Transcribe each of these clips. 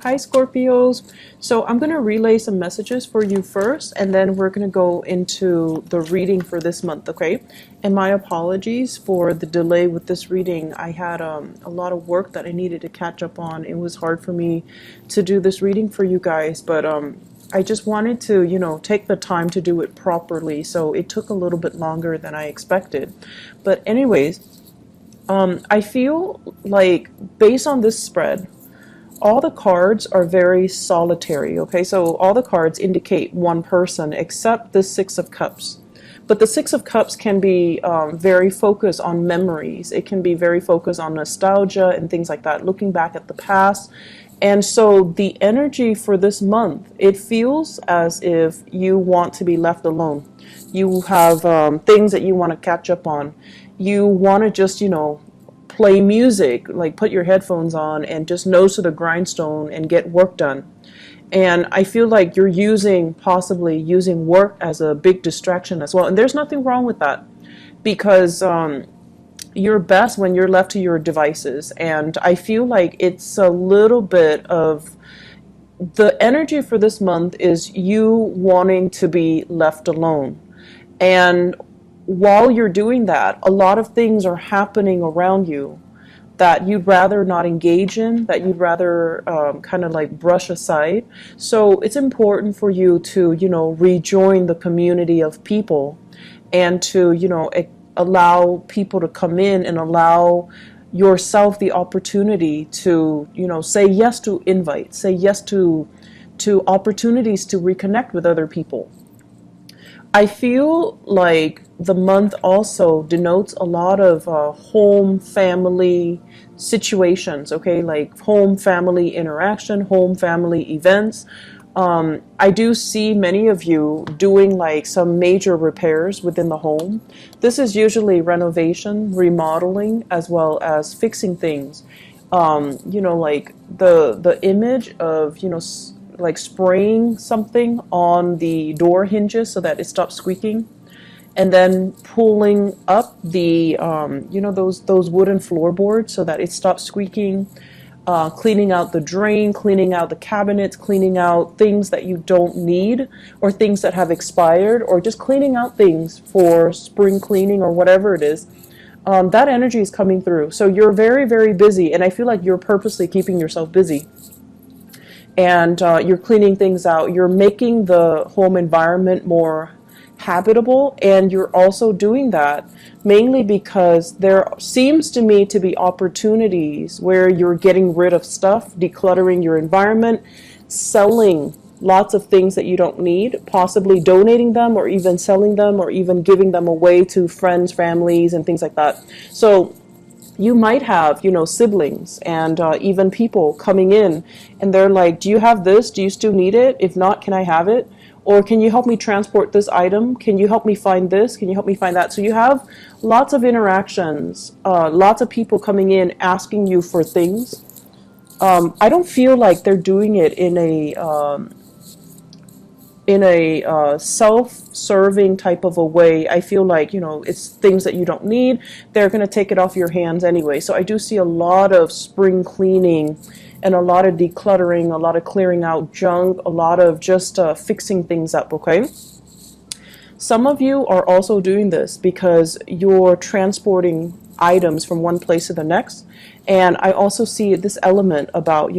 Hi Scorpios. So I'm going to relay some messages for you first, and then we're going to go into the reading for this month, okay? And my apologies for the delay with this reading. I had a lot of work that I needed to catch up on. It was hard for me to do this reading for you guys, but I just wanted to, take the time to do it properly. So it took a little bit longer than I expected. But anyways, I feel like based on this spread, all the cards are very solitary, okay? So all the cards indicate one person except the Six of Cups. But the Six of Cups can be very focused on memories. It can be very focused on nostalgia and things like that, looking back at the past. And so the energy for this month, it feels as if you want to be left alone. You have things that you want to catch up on. You want to just, play music, like put your headphones on and just nose to the grindstone and get work done. And I feel like you're possibly using work as a big distraction as well. And there's nothing wrong with that, because you're best when you're left to your devices. And I feel like it's a little bit of the energy for this month is you wanting to be left alone. And while you're doing that, a lot of things are happening around you that you'd rather not engage in, that you'd rather kind of like brush aside. So it's important for you to, rejoin the community of people and to, allow people to come in and allow yourself the opportunity to, say yes to invites, say yes to opportunities to reconnect with other people. I feel like the month also denotes a lot of home family situations, okay, like home family interaction, home family events. I do see many of you doing like some major repairs within the home. This is usually renovation, remodeling, as well as fixing things. Like the image of, like spraying something on the door hinges so that it stops squeaking, and then pulling up the those wooden floorboards so that it stops squeaking, cleaning out the drain, cleaning out the cabinets, cleaning out things that you don't need or things that have expired, or just cleaning out things for spring cleaning or whatever it is. That energy is coming through. So you're very, very busy, and I feel like you're purposely keeping yourself busy. And you're cleaning things out. You're making the home environment more habitable, and you're also doing that mainly because there seems to me to be opportunities where you're getting rid of stuff, decluttering your environment, selling lots of things that you don't need, possibly donating them or even selling them or even giving them away to friends, families, and things like that. So you might have, siblings and even people coming in, and they're like, do you have this? Do you still need it? If not, can I have it? Or can you help me transport this item? Can you help me find this? Can you help me find that? So you have lots of interactions, lots of people coming in asking you for things. I don't feel like they're doing it in a self-serving type of a way. I feel like, it's things that you don't need. They're going to take it off your hands anyway. So I do see a lot of spring cleaning and a lot of decluttering, a lot of clearing out junk, a lot of just fixing things up, okay? Some of you are also doing this because you're transporting items from one place to the next. And I also see this element about,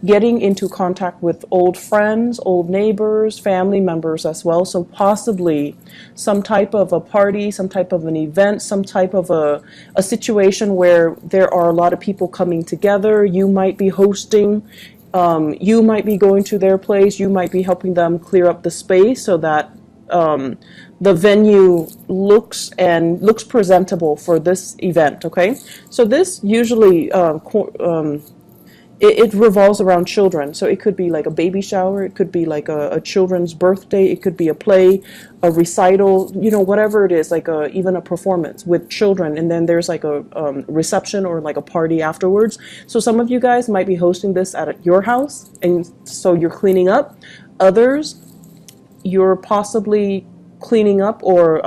getting into contact with old friends, old neighbors, family members as well. So possibly some type of a party, some type of an event, some type of a situation where there are a lot of people coming together. You might be hosting, you might be going to their place, you might be helping them clear up the space so that the venue looks presentable for this event, okay? So this usually it revolves around children. So it could be like a baby shower, it could be like a children's birthday, it could be a play, a recital, whatever it is, like even a performance with children, and then there's like a reception or like a party afterwards. So some of you guys might be hosting this at your house, and so you're cleaning up. Others, you're possibly cleaning up or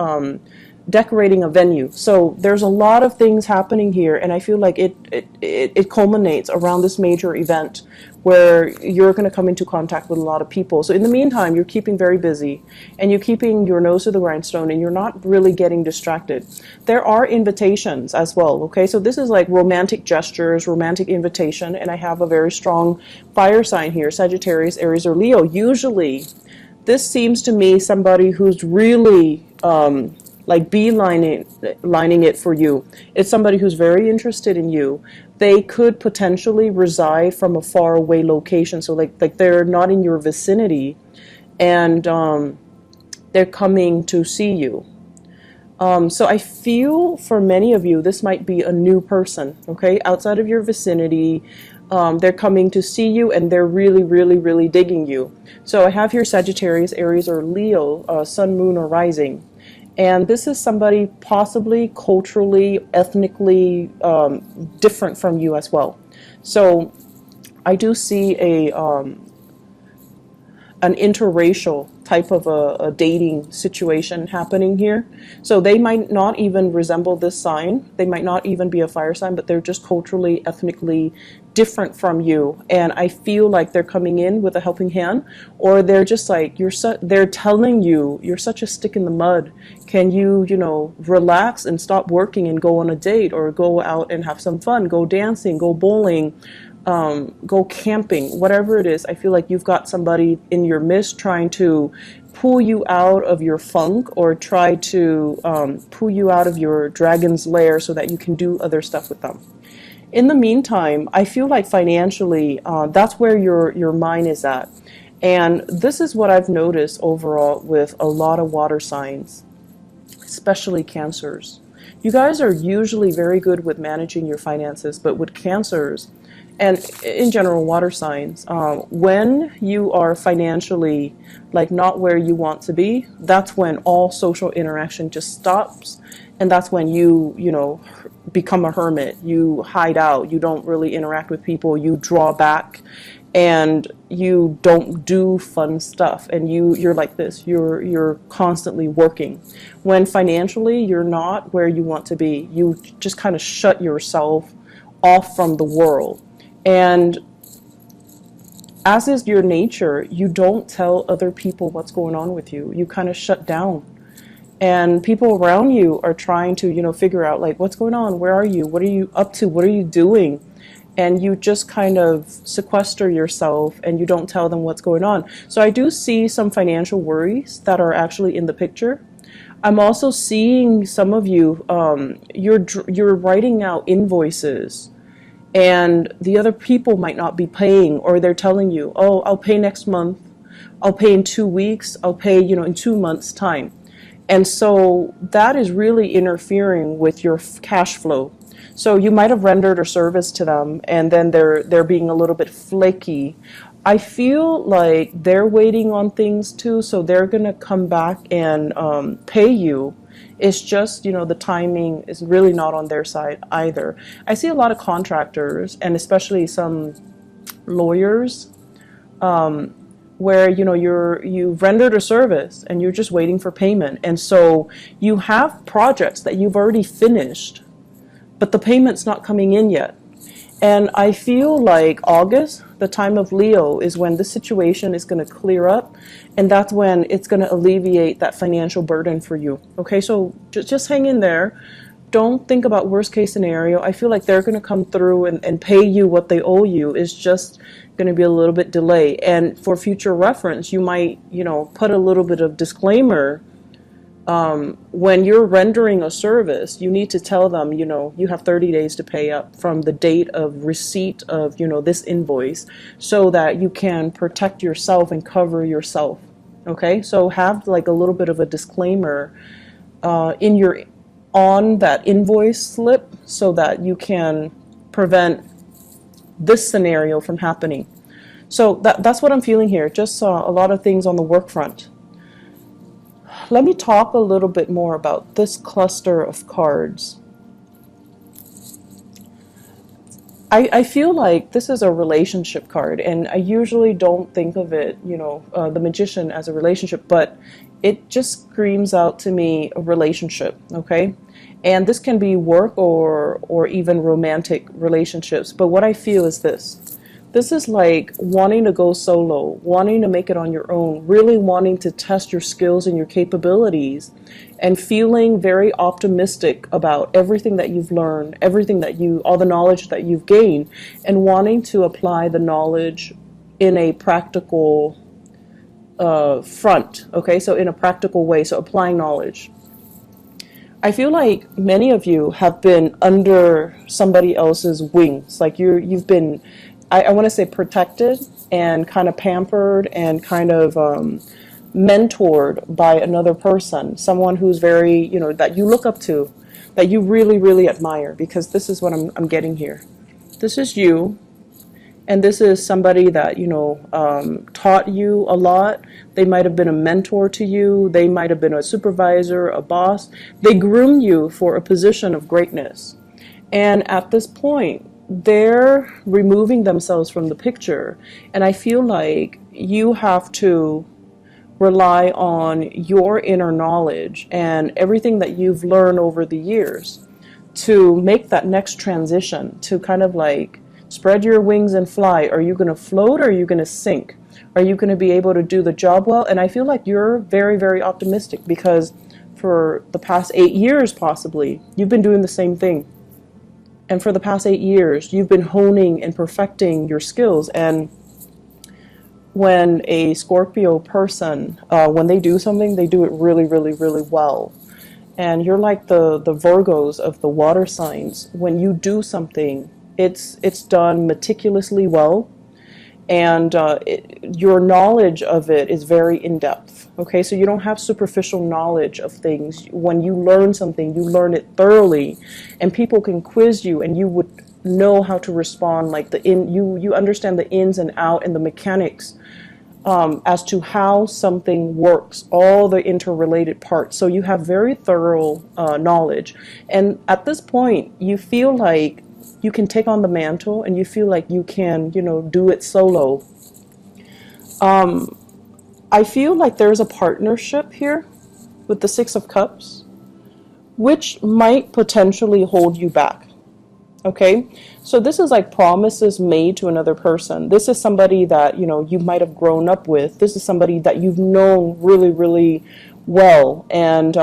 decorating a venue. So there's a lot of things happening here, and I feel like it culminates around this major event where you're going to come into contact with a lot of people. So in the meantime, you're keeping very busy, and you're keeping your nose to the grindstone, and you're not really getting distracted. There are invitations as well, okay? So this is like romantic gestures, romantic invitation, and I have a very strong fire sign here, Sagittarius, Aries, or Leo. Usually, this seems to me somebody who's really like lining it for you. It's somebody who's very interested in you. They could potentially reside from a far away location, so like they're not in your vicinity, and they're coming to see you. So I feel for many of you, this might be a new person, okay, outside of your vicinity. They're coming to see you, and they're really, really, really digging you. So I have here Sagittarius, Aries, or Leo, Sun, Moon, or Rising. And this is somebody possibly culturally, ethnically different from you as well. So I do see an interracial type of a dating situation happening here. So they might not even resemble this sign. They might not even be a fire sign, but they're just culturally, ethnically different from you. And I feel like they're coming in with a helping hand, or they're just like, they're telling you, you're such a stick in the mud. Can you, relax and stop working and go on a date, or go out and have some fun, go dancing, go bowling, go camping, whatever it is. I feel like you've got somebody in your midst trying to pull you out of your funk, or try to pull you out of your dragon's lair so that you can do other stuff with them. In the meantime, I feel like financially, that's where your mind is at. And this is what I've noticed overall with a lot of water signs, especially Cancers. You guys are usually very good with managing your finances, but with Cancers, and in general water signs, when you are financially like not where you want to be, that's when all social interaction just stops, and that's when you become a hermit. You hide out, you don't really interact with people, you draw back, and you don't do fun stuff, and you're like this, you're constantly working. When financially you're not where you want to be, you just kind of shut yourself off from the world. And as is your nature, you don't tell other people what's going on with you. You kind of shut down. And people around you are trying to, figure out like, what's going on? Where are you? What are you up to? What are you doing? And you just kind of sequester yourself, and you don't tell them what's going on. So I do see some financial worries that are actually in the picture. I'm also seeing some of you, you're writing out invoices, and the other people might not be paying, or they're telling you, oh, I'll pay next month, I'll pay in 2 weeks, I'll pay, in 2 months' time. And so that is really interfering with your cash flow. So you might have rendered a service to them, and then they're being a little bit flaky. I feel like they're waiting on things too, so they're gonna come back and pay you. It's just, the timing is really not on their side either. I see a lot of contractors, and especially some lawyers, where you've rendered a service and you're just waiting for payment, and so you have projects that you've already finished, but the payment's not coming in yet. And I feel like August, the time of Leo, is when this situation is going to clear up, and that's when it's going to alleviate that financial burden for you. Okay, so just hang in there. Don't think about worst case scenario. I feel like they're going to come through and pay you what they owe you. It's just going to be a little bit delayed. And for future reference, you might, put a little bit of disclaimer. When you're rendering a service, you need to tell them, you have 30 days to pay up from the date of receipt of, this invoice, so that you can protect yourself and cover yourself. Okay, so have like a little bit of a disclaimer on that invoice slip, so that you can prevent this scenario from happening. So that's what I'm feeling here. Just a lot of things on the work front. Let me talk a little bit more about this cluster of cards. I feel like this is a relationship card, and I usually don't think of it, the Magician, as a relationship, but it just screams out to me a relationship, okay? And this can be work or even romantic relationships. But what I feel is this. This is like wanting to go solo, wanting to make it on your own, really wanting to test your skills and your capabilities, and feeling very optimistic about everything that you've learned, all the knowledge that you've gained, and wanting to apply the knowledge in a practical front, okay? So in a practical way, so applying knowledge. I feel like many of you have been under somebody else's wings. Like you've been, I want to say, protected and kind of pampered and kind of mentored by another person, someone who's very, that you look up to, that you really, really admire, because this is what I'm getting here. This is you. And this is somebody that, taught you a lot. They might have been a mentor to you. They might have been a supervisor, a boss. They groomed you for a position of greatness. And at this point, they're removing themselves from the picture. And I feel like you have to rely on your inner knowledge and everything that you've learned over the years to make that next transition, to kind of like spread your wings and fly. Are you going to float or are you going to sink? Are you going to be able to do the job well? And I feel like you're very, very optimistic, because for the past 8 years, possibly, you've been doing the same thing. And for the past 8 years, you've been honing and perfecting your skills. And when a Scorpio person, when they do something, they do it really, really, really well. And you're like the Virgos of the water signs. When you do something, it's done meticulously well, and your knowledge of it is very in-depth. Okay, so you don't have superficial knowledge of things. When you learn something, you learn it thoroughly, and people can quiz you, and you would know how to respond. Like you understand the ins and out and the mechanics as to how something works, all the interrelated parts. So you have very thorough knowledge, and at this point, you feel like you can take on the mantle, and you feel like you can, do it solo. I feel like there's a partnership here with the Six of Cups, which might potentially hold you back. Okay, so this is like promises made to another person. This is somebody that, you might have grown up with. This is somebody that you've known really, really well, and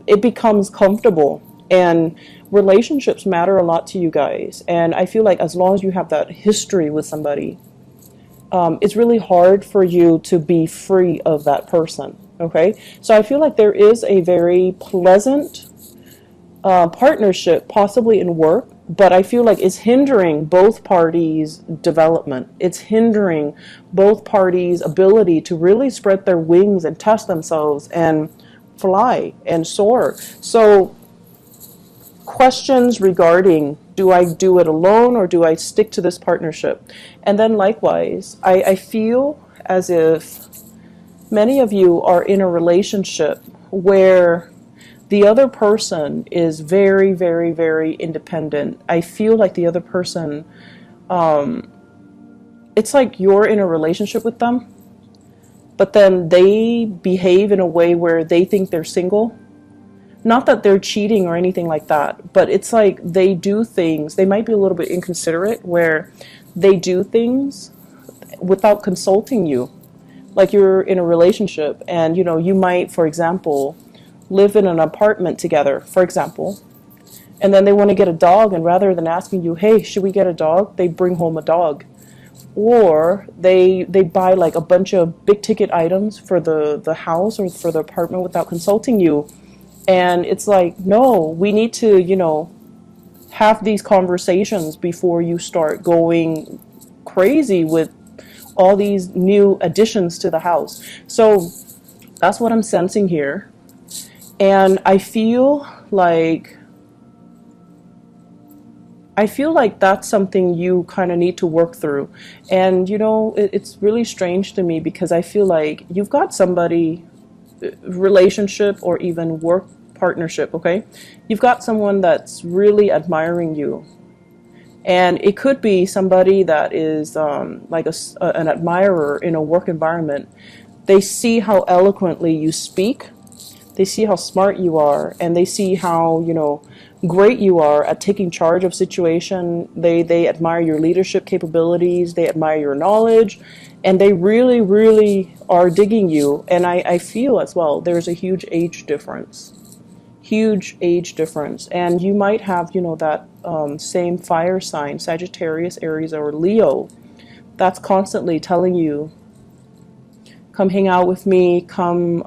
it becomes comfortable. And relationships matter a lot to you guys. And I feel like as long as you have that history with somebody, it's really hard for you to be free of that person. Okay, so I feel like there is a very pleasant partnership, possibly in work, but I feel like it's hindering both parties' development. It's hindering both parties' ability to really spread their wings and test themselves and fly and soar. So questions regarding, do I do it alone or do I stick to this partnership? And then likewise, I feel as if many of you are in a relationship where the other person is very, very, very independent. I feel like the other person, it's like you're in a relationship with them, but then they behave in a way where they think they're single. Not that they're cheating or anything like that, but it's like they do things, they might be a little bit inconsiderate, where they do things without consulting you. Like you're in a relationship and, you might, for example, live in an apartment together, for example, and then they want to get a dog, and rather than asking you, hey, should we get a dog, they bring home a dog. Or they buy like a bunch of big ticket items for the house or for the apartment without consulting you. And it's like, no, we need to, have these conversations before you start going crazy with all these new additions to the house. So that's what I'm sensing here. And I feel like that's something you kind of need to work through. And, it's really strange to me, because I feel like you've got somebody, relationship or even work partnership, okay? You've got someone that's really admiring you. And it could be somebody that is like an admirer in a work environment. They see how eloquently you speak. They see how smart you are, and they see how, great you are at taking charge of situation. They admire your leadership capabilities. They admire your knowledge, and they really, really are digging you. And I feel as well, there's a huge age difference. Huge age difference. And you might have, that same fire sign, Sagittarius, Aries, or Leo, that's constantly telling you, come hang out with me, come,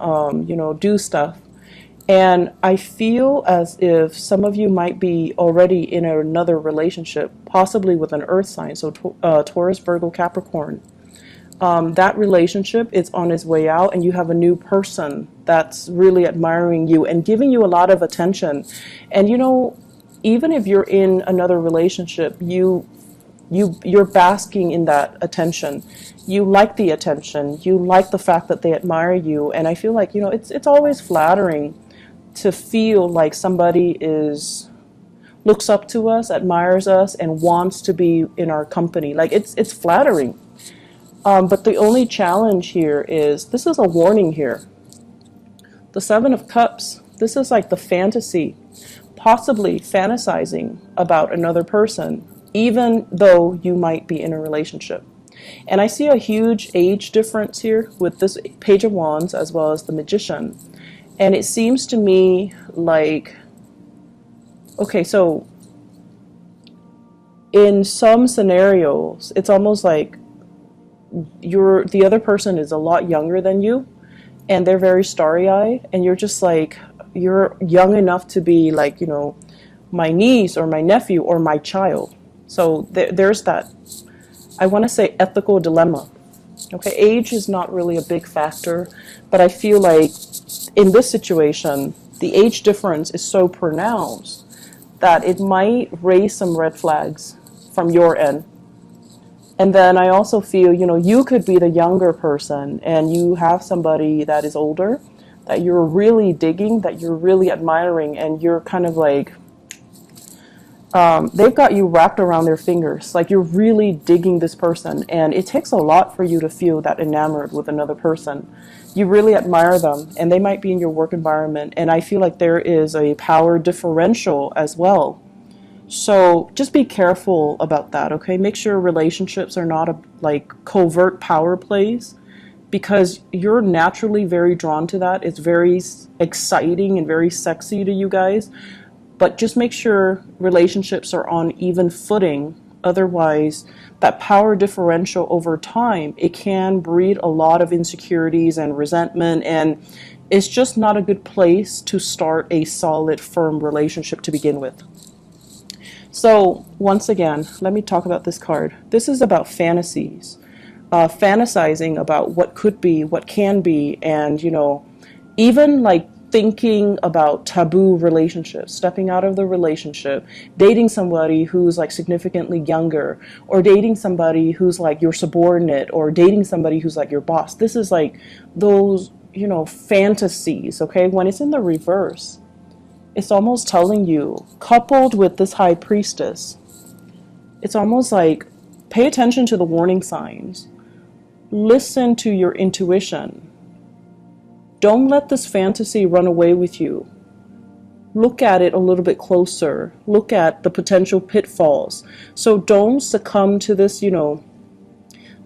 do stuff. And I feel as if some of you might be already in another relationship, possibly with an earth sign, so Taurus, Virgo, Capricorn. That relationship is on its way out, and you have a new person that's really admiring you and giving you a lot of attention. And even if you're in another relationship, you're basking in that attention. You like the attention. You like the fact that they admire you. And I feel like, it's always flattering to feel like somebody looks up to us, admires us, and wants to be in our company. Like it's flattering. But the only challenge here is, this is a warning here. The Seven of Cups, this is like the fantasy, possibly fantasizing about another person, even though you might be in a relationship. And I see a huge age difference here with this Page of Wands as well as the Magician. And it seems to me like, okay, so in some scenarios, it's almost like the other person is a lot younger than you, and they're very starry-eyed, and you're just like, you're young enough to be like, my niece or my nephew or my child. So there's that, I want to say, ethical dilemma. Okay, age is not really a big factor, but I feel like in this situation, the age difference is so pronounced that it might raise some red flags from your end. And then I also feel, you could be the younger person and you have somebody that is older that you're really digging, that you're really admiring, and you're kind of like, they've got you wrapped around their fingers. Like, you're really digging this person, and it takes a lot for you to feel that enamored with another person. You really admire them, and they might be in your work environment, and I feel like there is a power differential as well. So just be careful about that, okay? Make sure relationships are not covert power plays, because you're naturally very drawn to that. It's very exciting and very sexy to you guys. But just make sure relationships are on even footing. Otherwise, that power differential over time, it can breed a lot of insecurities and resentment, and it's just not a good place to start a solid, firm relationship to begin with. So once again, let me talk about this card. This is about fantasies, fantasizing about what could be, what can be, and even like thinking about taboo relationships, stepping out of the relationship, dating somebody who's like significantly younger, or dating somebody who's like your subordinate, or dating somebody who's like your boss. This is like those, fantasies, okay? When it's in the reverse, it's almost telling you, coupled with this High Priestess, it's almost like, pay attention to the warning signs. Listen to your intuition. Don't let this fantasy run away with you. Look at it a little bit closer. Look at the potential pitfalls. So don't succumb to this,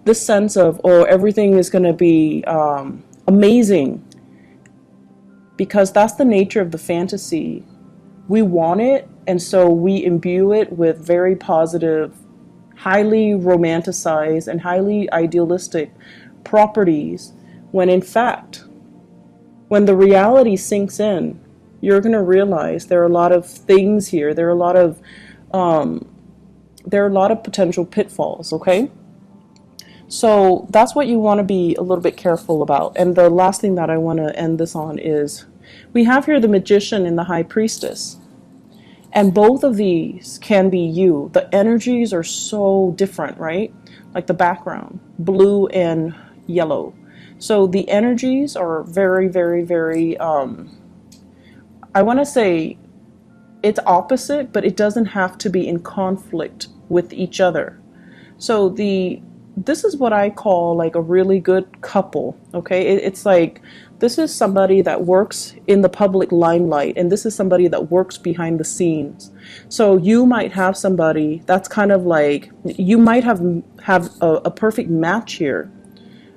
this sense of, oh, everything is going to be amazing. Because that's the nature of the fantasy. We want it, and so we imbue it with very positive, highly romanticized, and highly idealistic properties, when in fact, when the reality sinks in, you're going to realize there are a lot of things here. There are a lot of potential pitfalls, okay? So that's what you want to be a little bit careful about. And the last thing that I want to end this on is, we have here the Magician and the High Priestess. And both of these can be you. The energies are so different, right? Like the background, blue and yellow. So the energies are very, very, very, I want to say it's opposite, but it doesn't have to be in conflict with each other. So the this is what I call like a really good couple. Okay, it's like this is somebody that works in the public limelight, and this is somebody that works behind the scenes. So you might have somebody that's kind of like, you might have a perfect match here,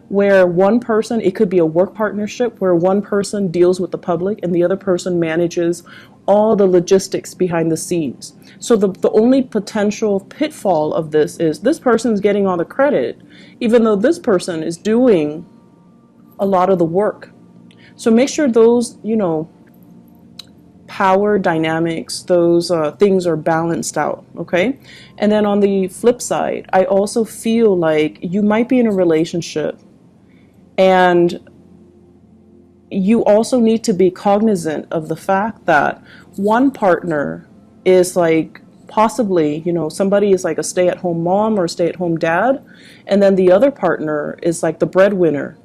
where one person, it could be a work partnership where one person deals with the public and the other person manages all the logistics behind the scenes. So the only potential pitfall of this person's getting all the credit, even though this person is doing a lot of the work. So make sure those, power dynamics, those things are balanced out, okay? And then on the flip side, I also feel like you might be in a relationship, and you also need to be cognizant of the fact that one partner is like possibly, somebody is like a stay-at-home mom or a stay-at-home dad, and then the other partner is like the breadwinner.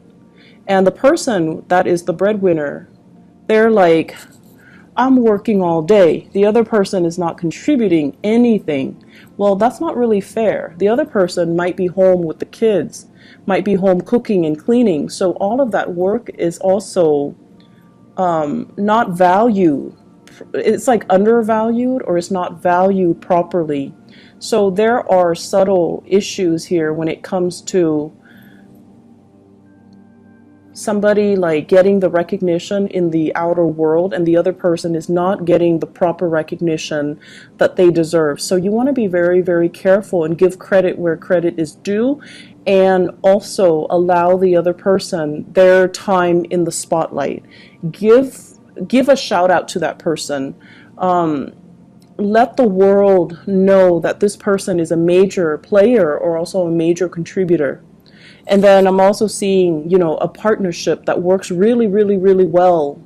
And the person that is the breadwinner, they're like, I'm working all day. The other person is not contributing anything. Well, that's not really fair. The other person might be home with the kids, might be home cooking and cleaning. So all of that work is also not valued. It's like undervalued, or it's not valued properly. So there are subtle issues here when it comes to somebody like getting the recognition in the outer world, and the other person is not getting the proper recognition that they deserve. So you want to be very, very careful and give credit where credit is due, and also allow the other person their time in the spotlight. Give a shout out to that person. Let the world know that this person is a major player or also a major contributor. And then I'm also seeing, a partnership that works really, really, really well,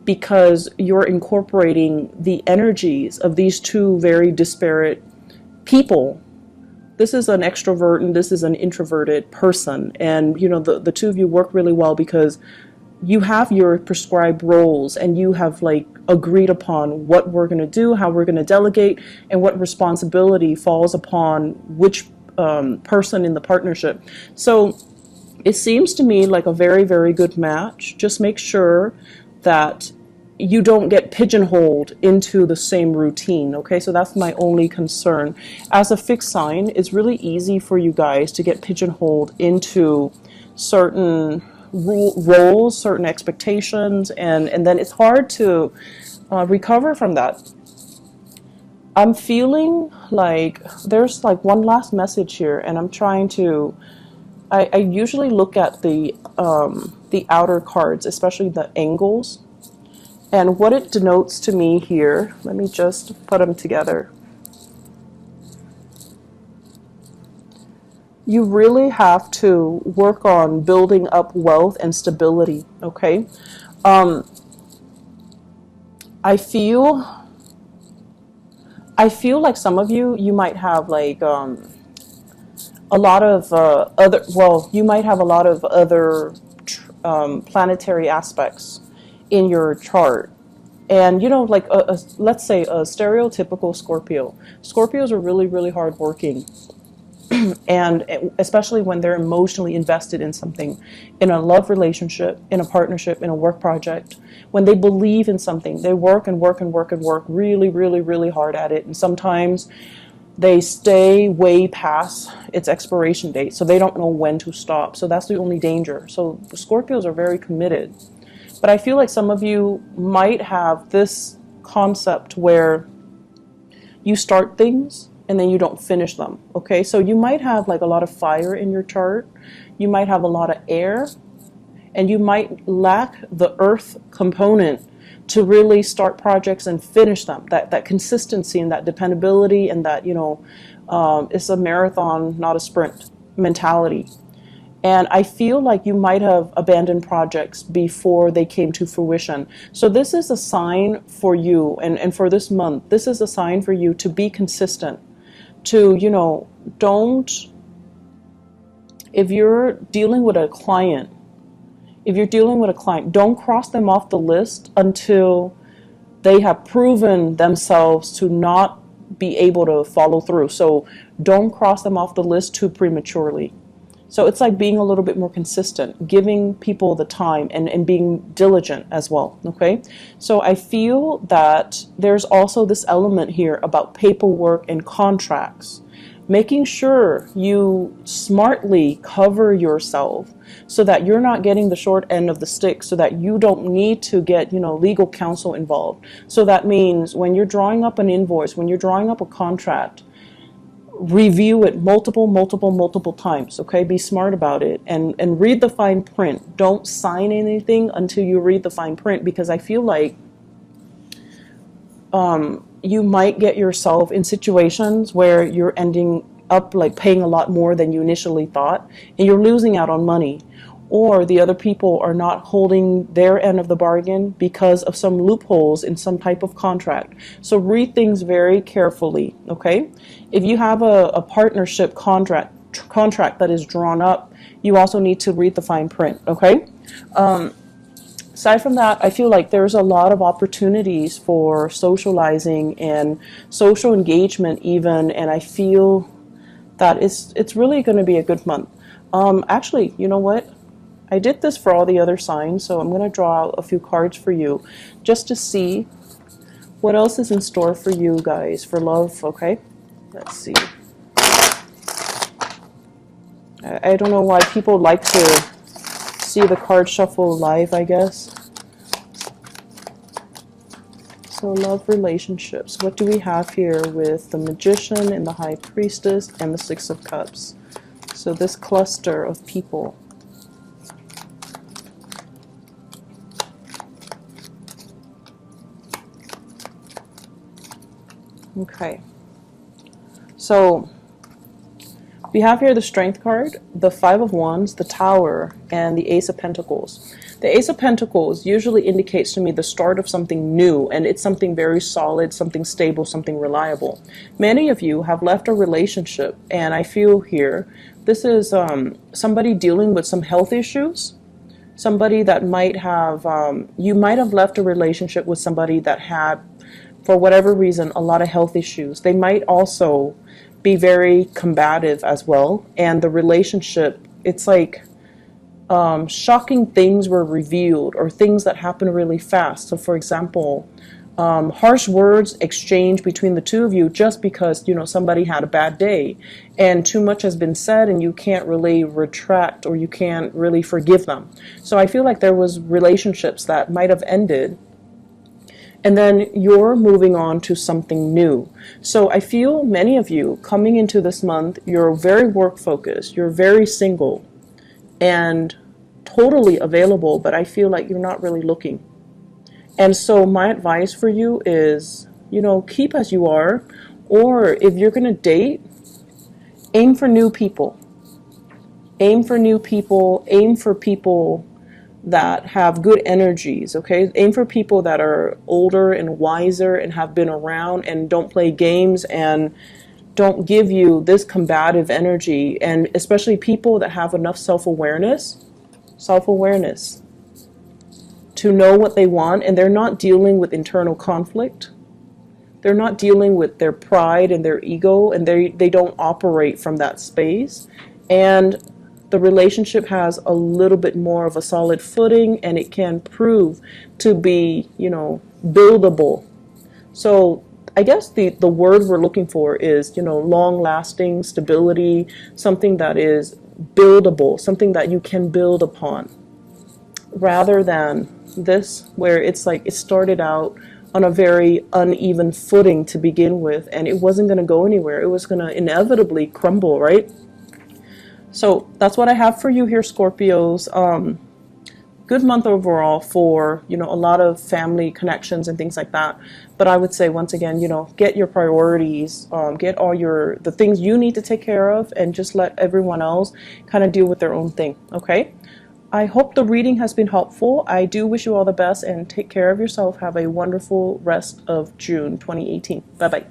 because you're incorporating the energies of these two very disparate people. This is an extrovert and this is an introverted person. And, the two of you work really well because you have your prescribed roles, and you have like agreed upon what we're going to do, how we're going to delegate, and what responsibility falls upon which person in the partnership. So it seems to me like a very, very good match. Just make sure that you don't get pigeonholed into the same routine, okay? So that's my only concern. As a fixed sign, it's really easy for you guys to get pigeonholed into certain roles, certain expectations, and then it's hard to recover from that. I'm feeling like there's like one last message here, and I'm trying to, I usually look at the outer cards, especially the angles, and what it denotes to me here. Let me just put them together. You really have to work on building up wealth and stability, okay? I feel like some of you might have like a lot of you might have a lot of other planetary aspects in your chart. And, like let's say a stereotypical Scorpio. Scorpios are really, really hardworking. And especially when they're emotionally invested in something, in a love relationship, in a partnership, in a work project, when they believe in something, they work and work and work and work really, really, really hard at it. And sometimes they stay way past its expiration date, so they don't know when to stop. So that's the only danger. So the Scorpios are very committed. But I feel like some of you might have this concept where you start things and then you don't finish them, okay? So you might have like a lot of fire in your chart, you might have a lot of air, and you might lack the earth component to really start projects and finish them. That consistency and that dependability, and that, it's a marathon, not a sprint mentality. And I feel like you might have abandoned projects before they came to fruition. So this is a sign for you, and for this month, this is a sign for you to be consistent. To, if you're dealing with a client, don't cross them off the list until they have proven themselves to not be able to follow through. So don't cross them off the list too prematurely. So it's like being a little bit more consistent, giving people the time, and being diligent as well, okay? So I feel that there's also this element here about paperwork and contracts, making sure you smartly cover yourself so that you're not getting the short end of the stick, so that you don't need to get, legal counsel involved. So that means when you're drawing up an invoice, when you're drawing up a contract, review it multiple times, okay? Be smart about it, and read the fine print. Don't sign anything until you read the fine print, because I feel like you might get yourself in situations where you're ending up like paying a lot more than you initially thought, and you're losing out on money, or the other people are not holding their end of the bargain because of some loopholes in some type of contract. So read things very carefully, okay? If you have a partnership contract that is drawn up, you also need to read the fine print, okay? Aside from that, I feel like there's a lot of opportunities for socializing and social engagement even, and I feel that it's really going to be a good month. Actually, you know what? I did this for all the other signs, so I'm going to draw out a few cards for you just to see what else is in store for you guys for love, okay? Let's see. I don't know why people like to see the card shuffle live, I guess. So love, relationships. What do we have here with the Magician and the High Priestess and the Six of Cups? So this cluster of people. Okay. So we have here the Strength card, the Five of Wands, the Tower, and the Ace of Pentacles. The Ace of Pentacles usually indicates to me the start of something new, and it's something very solid, something stable, something reliable. Many of you have left a relationship, and I feel here this is somebody dealing with some health issues. Somebody that might have, you might have left a relationship with somebody that had, for whatever reason, a lot of health issues. They might also be very combative as well, and the relationship, it's like shocking things were revealed, or things that happen really fast. So for example, harsh words exchanged between the two of you just because somebody had a bad day, and too much has been said, and you can't really retract, or you can't really forgive them. So I feel like there was relationships that might have ended, and then you're moving on to something new. So I feel many of you coming into this month, you're very work focused, you're very single and totally available, but I feel like you're not really looking. And so my advice for you is, keep as you are, or if you're going to date, aim for new people. Aim for new people, aim for people that have good energies, okay? Aim for people that are older and wiser and have been around and don't play games and don't give you this combative energy, and especially people that have enough self-awareness to know what they want, and they're not dealing with internal conflict. They're not dealing with their pride and their ego, and they don't operate from that space. And the relationship has a little bit more of a solid footing, and it can prove to be, buildable. So I guess the word we're looking for is, long-lasting stability, something that is buildable, something that you can build upon, rather than this where it's like it started out on a very uneven footing to begin with, and it wasn't going to go anywhere. It was going to inevitably crumble, right? So that's what I have for you here, Scorpios. Good month overall for, a lot of family connections and things like that. But I would say, once again, get your priorities, get all the things you need to take care of, and just let everyone else kind of deal with their own thing, okay? I hope the reading has been helpful. I do wish you all the best, and take care of yourself. Have a wonderful rest of June 2018. Bye-bye.